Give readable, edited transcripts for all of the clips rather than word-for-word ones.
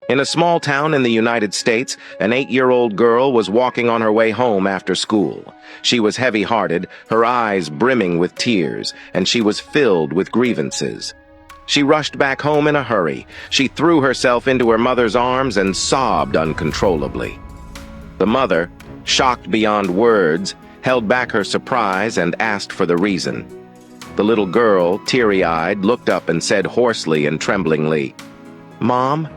In a small town in the United States, an 8-year-old girl was walking on her way home after school. She was heavy-hearted, her eyes brimming with tears, and she was filled with grievances. She rushed back home in a hurry. She threw herself into her mother's arms and sobbed uncontrollably. The mother, shocked beyond words, held back her surprise and asked for the reason. The little girl, teary-eyed, looked up and said hoarsely and tremblingly, "Mom,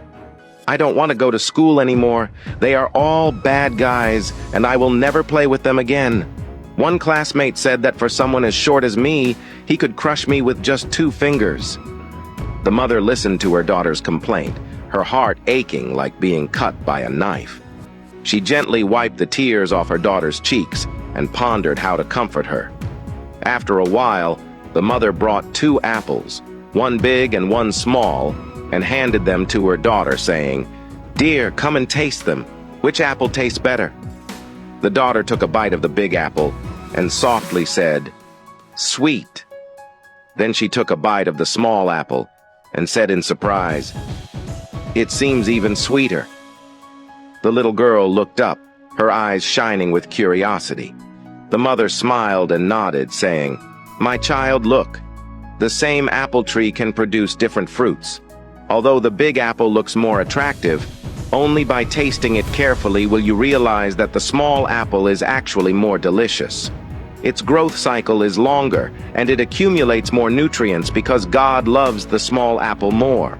I don't want to go to school anymore. They are all bad guys, and I will never play with them again. One classmate said that for someone as short as me, he could crush me with just 2 fingers. The mother listened to her daughter's complaint, her heart aching like being cut by a knife. She gently wiped the tears off her daughter's cheeks and pondered how to comfort her. After a while, the mother brought 2 apples, one big and one small, and handed them to her daughter, saying, "Dear, come and taste them. Which apple tastes better?" The daughter took a bite of the big apple and softly said, "Sweet." Then she took a bite of the small apple and said in surprise, "It seems even sweeter." The little girl looked up, her eyes shining with curiosity. The mother smiled and nodded, saying, "My child, look. The same apple tree can produce different fruits. Although the big apple looks more attractive, only by tasting it carefully will you realize that the small apple is actually more delicious. Its growth cycle is longer, and it accumulates more nutrients because God loves the small apple more."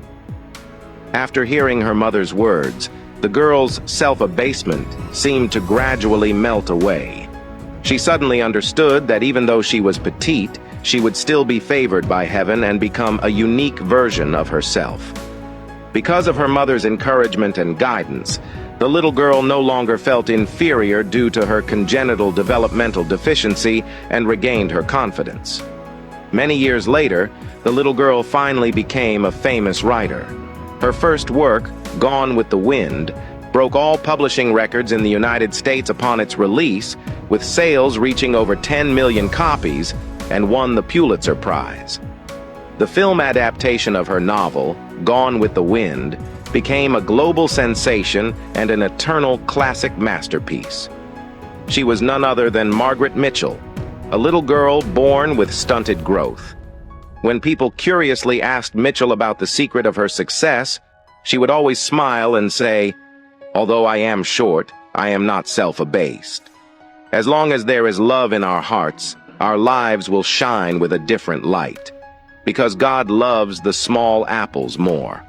After hearing her mother's words, the girl's self-abasement seemed to gradually melt away. She suddenly understood that even though she was petite, she would still be favored by heaven and become a unique version of herself. Because of her mother's encouragement and guidance, the little girl no longer felt inferior due to her congenital developmental deficiency and regained her confidence. Many years later, the little girl finally became a famous writer. Her first work, Gone with the Wind, broke all publishing records in the United States upon its release, with sales reaching over 10 million copies, and won the Pulitzer Prize. The film adaptation of her novel, Gone with the Wind, became a global sensation and an eternal classic masterpiece. She was none other than Margaret Mitchell, a little girl born with stunted growth. When people curiously asked Mitchell about the secret of her success, she would always smile and say, "Although I am short, I am not self-abased. As long as there is love in our hearts, our lives will shine with a different light, because God loves the small apples more."